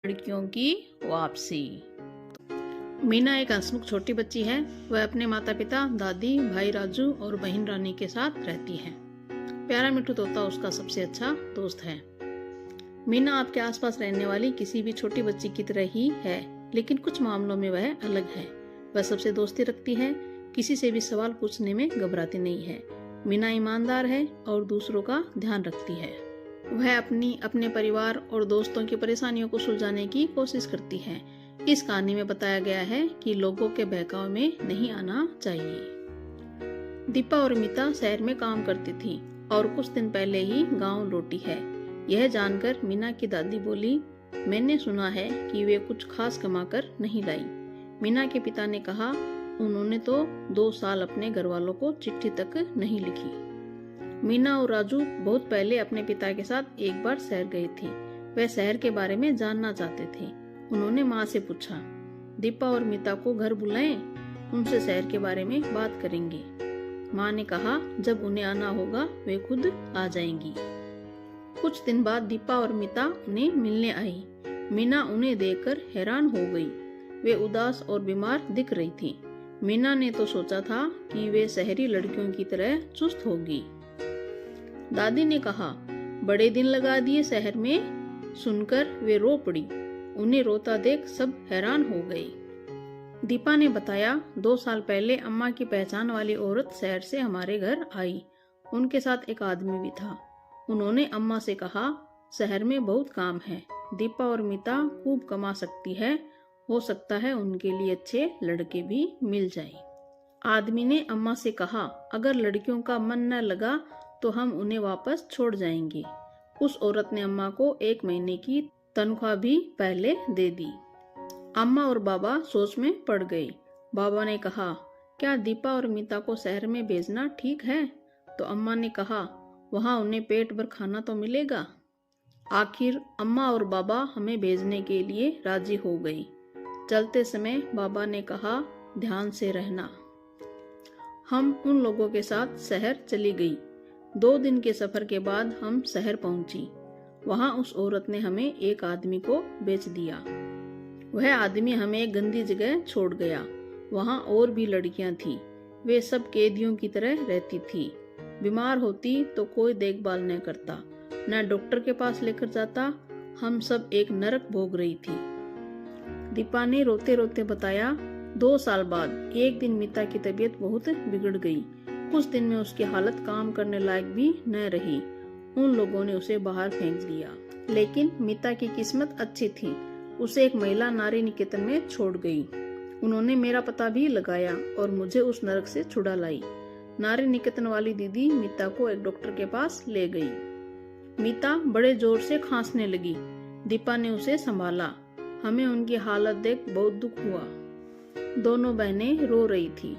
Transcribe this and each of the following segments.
लड़कियों की वापसी। मीना एक हंसमुख छोटी बच्ची है। वह अपने माता पिता, दादी, भाई राजू और बहन रानी के साथ रहती है। प्यारा मिट्टू तोता उसका सबसे अच्छा दोस्त है। मीना आपके आसपास रहने वाली किसी भी छोटी बच्ची की तरह ही है, लेकिन कुछ मामलों में वह अलग है। वह सबसे दोस्ती रखती है, किसी से भी सवाल पूछने में घबराती नहीं है। मीना ईमानदार है और दूसरों का ध्यान रखती है। वह अपने परिवार और दोस्तों की परेशानियों को सुलझाने की कोशिश करती है। इस कहानी में बताया गया है कि लोगों के बहकावे में नहीं आना चाहिए। दीपा और मीता शहर में काम करती थी और कुछ दिन पहले ही गांव लौटी है। यह जानकर मीना की दादी बोली, मैंने सुना है कि वे कुछ खास कमा कर नहीं लाई। मीना के पिता ने कहा, उन्होंने तो 2 साल अपने घर वालों को चिट्ठी तक नहीं लिखी। मीना और राजू बहुत पहले अपने पिता के साथ एक बार शहर गए थे। वे शहर के बारे में जानना चाहते थे। उन्होंने माँ से पूछा, दीपा और मीता को घर बुलाएं, उनसे शहर के बारे में बात करेंगे। माँ ने कहा, जब उन्हें आना होगा वे खुद आ जाएंगी। कुछ दिन बाद दीपा और मीता उन्हें मिलने आई। मीना उन्हें देखकर हैरान हो गई। वे उदास और बीमार दिख रही थी। मीना ने तो सोचा था कि वे शहरी लड़कियों की तरह चुस्त होगी। दादी ने कहा, बड़े दिन लगा दिए शहर में। सुनकर वे रो पड़ी। उन्हें रोता देख सब हैरान हो गए। दीपा ने बताया, 2 साल पहले अम्मा की पहचान वाली औरत शहर से हमारे घर आई। उनके साथ एक आदमी भी था। उन्होंने अम्मा से कहा, शहर में बहुत काम है, दीपा और मीता खूब कमा सकती है, हो सकता है उनके लिए अच्छे लड़के भी मिल जाए। आदमी ने अम्मा से कहा, अगर लड़कियों का मन न लगा तो हम उन्हें वापस छोड़ जाएंगे। उस औरत ने अम्मा को 1 महीने की तनख्वाह भी पहले दे दी। अम्मा और बाबा सोच में पड़ गए। बाबा ने कहा, क्या दीपा और मीता को शहर में भेजना ठीक है? तो अम्मा ने कहा, वहाँ उन्हें पेट भर खाना तो मिलेगा। आखिर अम्मा और बाबा हमें भेजने के लिए राजी हो गए। चलते समय बाबा ने कहा, ध्यान से रहना। हम उन लोगों के साथ शहर चली गई। 2 दिन के सफर के बाद हम शहर पहुंची। वहां उस औरत ने हमें एक आदमी को बेच दिया। वह आदमी हमें एक गंदी जगह छोड़ गया। वहां और भी लड़कियां थी। वे सब कैदियों की तरह रहती थी। बीमार होती तो कोई देखभाल न करता, न डॉक्टर के पास लेकर जाता। हम सब एक नरक भोग रही थी। दीपा ने रोते रोते बताया, 2 साल बाद एक दिन मीता की तबीयत बहुत बिगड़ गई। कुछ दिन में उसकी हालत काम करने लायक भी न रही। उन लोगों ने उसे बाहर फेंक दिया। लेकिन मीता की किस्मत अच्छी थी। उसे एक महिला नारी निकेतन में छोड़ गई। उन्होंने मेरा पता भी लगाया और मुझे उस नरक से छुड़ा लाई। नारी निकेतन वाली दीदी मीता को एक डॉक्टर के पास ले गई। मीता बड़े जोर से खांसने लगी। दीपा ने उसे संभाला। हमें उनकी हालत देख बहुत दुख हुआ। दोनों बहनें रो रही थी।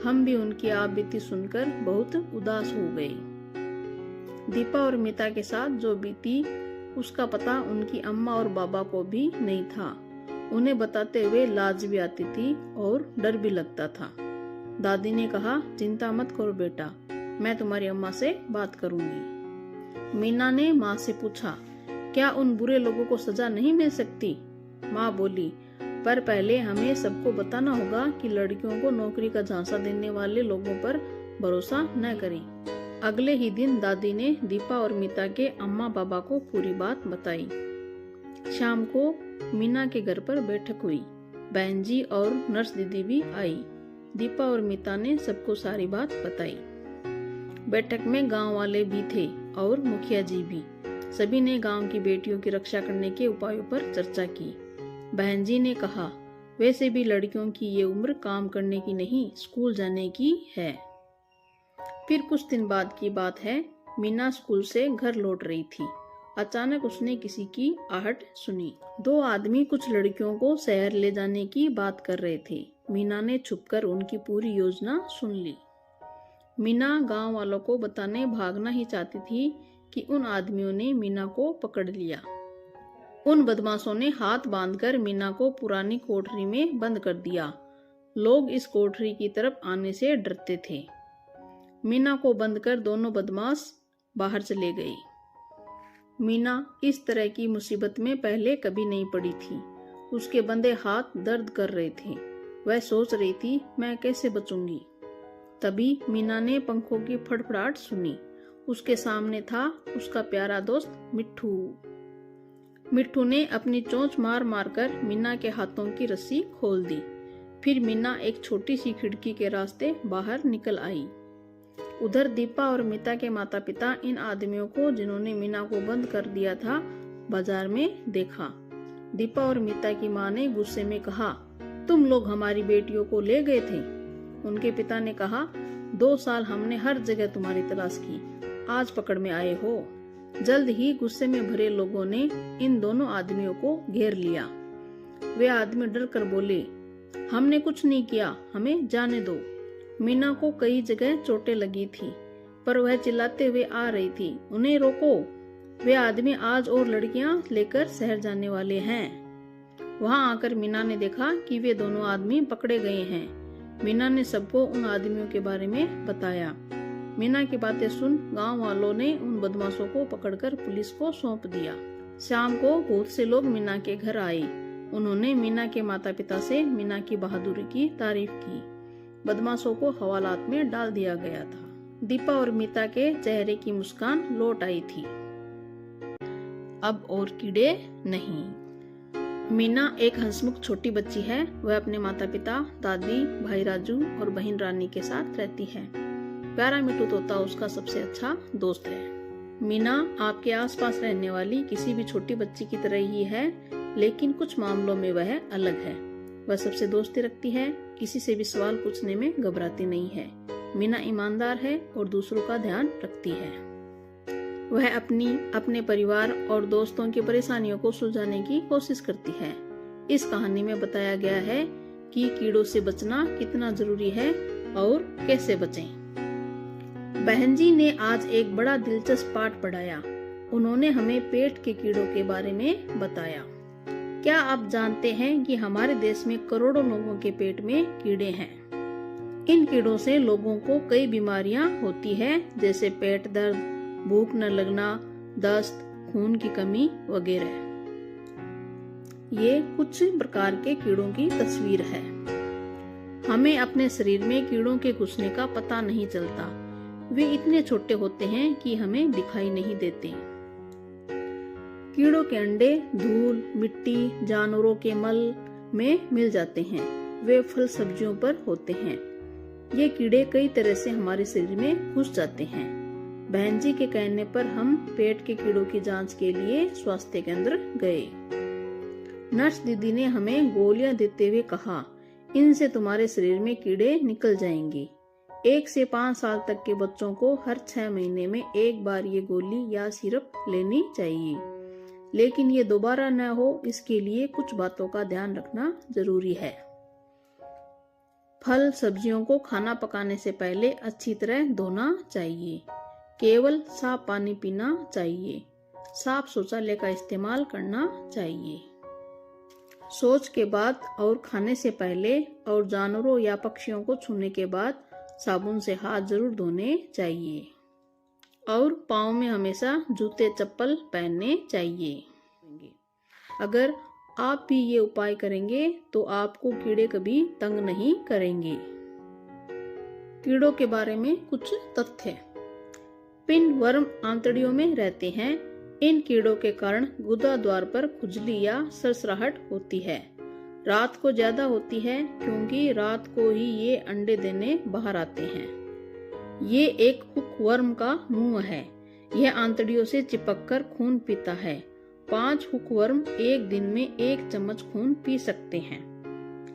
हम भी उनकी आप बीती सुनकर बहुत उदास हो गए। दीपा और मीता के साथ जो बीती उसका पता उनकी अम्मा और बाबा को भी नहीं था। उन्हें बताते हुए लाज भी आती थी और डर भी लगता था। दादी ने कहा, चिंता मत करो बेटा, मैं तुम्हारी अम्मा से बात करूंगी। मीना ने माँ से पूछा, क्या उन बुरे लोगों को सजा नहीं मिल सकती? माँ बोली, पर पहले हमें सबको बताना होगा कि लड़कियों को नौकरी का झांसा देने वाले लोगों पर भरोसा न करें। अगले ही दिन दादी ने दीपा और मीता के अम्मा बाबा को पूरी बात बताई। शाम को मीना के घर पर बैठक हुई। बहन जी और नर्स दीदी भी आई। दीपा और मीता ने सबको सारी बात बताई। बैठक में गांव वाले भी थे और मुखिया जी भी। सभी ने गांव की बेटियों की रक्षा करने के उपायों पर चर्चा की। बहन जी ने कहा, वैसे भी लड़कियों की ये उम्र काम करने की नहीं, स्कूल जाने की है। फिर कुछ दिन बाद की बात है। मीना स्कूल से घर लौट रही थी। अचानक उसने किसी की आहट सुनी। 2 आदमी कुछ लड़कियों को शहर ले जाने की बात कर रहे थे। मीना ने छुपकर उनकी पूरी योजना सुन ली। मीना गांव वालों को बताने भागना ही चाहती थी कि उन आदमियों ने मीना को पकड़ लिया। उन बदमाशों ने हाथ बांधकर मीना को पुरानी कोठरी में बंद कर दिया। लोग इस कोठरी की तरफ आने से डरते थे। मीना को बंद कर दोनों बदमाश बाहर चले गए। मीना इस तरह की मुसीबत में पहले कभी नहीं पड़ी थी। उसके बंधे हाथ दर्द कर रहे थे। वह सोच रही थी, मैं कैसे बचूंगी। तभी मीना ने पंखों की फड़फड़ाहट सुनी। उसके सामने था उसका प्यारा दोस्त मिट्ठू। मिट्ठू ने अपनी चोंच मार मार कर मीना के हाथों की रस्सी खोल दी। फिर मीना एक छोटी सी खिड़की के रास्ते बाहर निकल आई। उधर दीपा और मीता के माता पिता इन आदमियों को, जिन्होंने मीना को बंद कर दिया था, बाजार में देखा। दीपा और मीता की माँ ने गुस्से में कहा, तुम लोग हमारी बेटियों को ले गए थे। उनके पिता ने कहा, 2 साल हमने हर जगह तुम्हारी तलाश की, आज पकड़ में आए हो। जल्द ही गुस्से में भरे लोगों ने इन दोनों आदमियों को घेर लिया। वे आदमी डर कर बोले, हमने कुछ नहीं किया, हमें जाने दो। मीना को कई जगह चोटें लगी थी, पर वह चिल्लाते हुए आ रही थी, उन्हें रोको, वे आदमी आज और लड़कियां लेकर शहर जाने वाले हैं। वहां आकर मीना ने देखा कि वे दोनों आदमी पकड़े गए हैं। मीना ने सबको उन आदमियों के बारे में बताया। मीना की बातें सुन गांव वालों ने उन बदमाशों को पकड़कर पुलिस को सौंप दिया। शाम को बहुत से लोग मीना के घर आए। उन्होंने मीना के माता पिता से मीना की बहादुरी की तारीफ की। बदमाशों को हवालात में डाल दिया गया था। दीपा और मीता के चेहरे की मुस्कान लौट आई थी। अब और कीड़े नहीं। मीना एक हंसमुख छोटी बच्ची है। वह अपने माता पिता, दादी, भाई राजू और बहन रानी के साथ रहती है। प्यारा मिट्टू तोता उसका सबसे अच्छा दोस्त है। मीना आपके आसपास रहने वाली किसी भी छोटी बच्ची की तरह ही है, लेकिन कुछ मामलों में वह अलग है। वह सबसे दोस्ती रखती है, किसी से भी सवाल पूछने में घबराती नहीं है। मीना ईमानदार है और दूसरों का ध्यान रखती है। वह अपने परिवार और दोस्तों की परेशानियों को सुलझाने की कोशिश करती है। इस कहानी में बताया गया है कि कीड़ों से बचना कितना जरूरी है और कैसे बचें। बहन जी ने आज एक बड़ा दिलचस्प पाठ पढ़ाया। उन्होंने हमें पेट के कीड़ों के बारे में बताया। क्या आप जानते हैं कि हमारे देश में करोड़ों लोगों के पेट में कीड़े हैं। इन कीड़ों से लोगों को कई बीमारियां होती है, जैसे पेट दर्द, भूख न लगना, दस्त, खून की कमी वगैरह। ये कुछ प्रकार के कीड़ों की तस्वीर है। हमें अपने शरीर में कीड़ों के घुसने का पता नहीं चलता। वे इतने छोटे होते हैं कि हमें दिखाई नहीं देते। कीड़ों के अंडे धूल, मिट्टी, जानवरों के मल में मिल जाते हैं। वे फल सब्जियों पर होते हैं। ये कीड़े कई तरह से हमारे शरीर में घुस जाते हैं। बहन जी के कहने पर हम पेट के कीड़ों की जांच के लिए स्वास्थ्य केंद्र गए। नर्स दीदी ने हमें गोलियां देते हुए कहा, इनसे तुम्हारे शरीर में कीड़े निकल जाएंगे। 1 से 5 साल तक के बच्चों को हर 6 महीने में एक बार ये गोली या सिरप लेनी चाहिए, लेकिन ये दोबारा न हो, इसके लिए कुछ बातों का ध्यान रखना जरूरी है। फल सब्जियों को खाना पकाने से पहले अच्छी तरह धोना चाहिए। केवल साफ पानी पीना चाहिए। साफ शौचालय का इस्तेमाल करना चाहिए। शौच के बाद और खाने से पहले और जानवरों या पक्षियों को छूने के बाद साबुन से हाथ जरूर धोने चाहिए और पाँव में हमेशा जूते चप्पल पहनने चाहिए। अगर आप भी ये उपाय करेंगे तो आपको कीड़े कभी तंग नहीं करेंगे। कीड़ों के बारे में कुछ तथ्य। पिन वर्म आंतड़ियों में रहते हैं। इन कीड़ों के कारण गुदा द्वार पर खुजली या सरसराहट होती है। रात को ज्यादा होती है क्योंकि रात को ही ये अंडे देने बाहर आते हैं। ये एक हुक वर्म का मुंह है। यह आंतड़ियों से चिपककर खून पीता है। 5 हुक वर्म एक दिन में 1 चम्मच खून पी सकते हैं।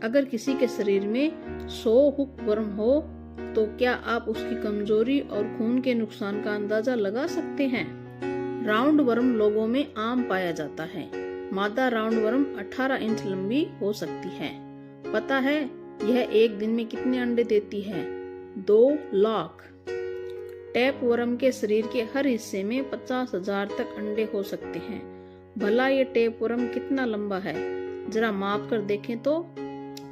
अगर किसी के शरीर में 100 हुक वर्म हो तो क्या आप उसकी कमजोरी और खून के नुकसान का अंदाजा लगा सकते हैं। राउंड वर्म लोगों में आम पाया जाता है। मादा राउंड वर्म 18 इंच लंबी हो सकती है। पता है यह एक दिन में कितने अंडे देती है? 2 लाख। टैप वर्म के शरीर के हर हिस्से में 50,000 तक अंडे हो सकते हैं। भला ये टैप वर्म कितना लंबा है, जरा माप कर देखें तो।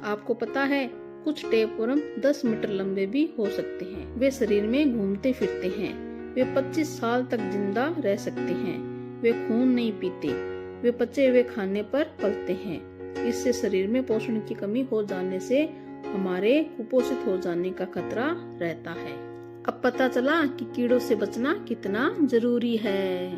आपको पता है कुछ टैप वर्म 10 मीटर लंबे भी हो सकते हैं। वे शरीर में घूमते फिरते हैं। वे 25 साल तक जिंदा रह सकते हैं। वे खून नहीं पीते, वे पचे हुए खाने पर पलते हैं। इससे शरीर में पोषण की कमी हो जाने से हमारे कुपोषित हो जाने का खतरा रहता है। अब पता चला कि कीड़ों से बचना कितना जरूरी है।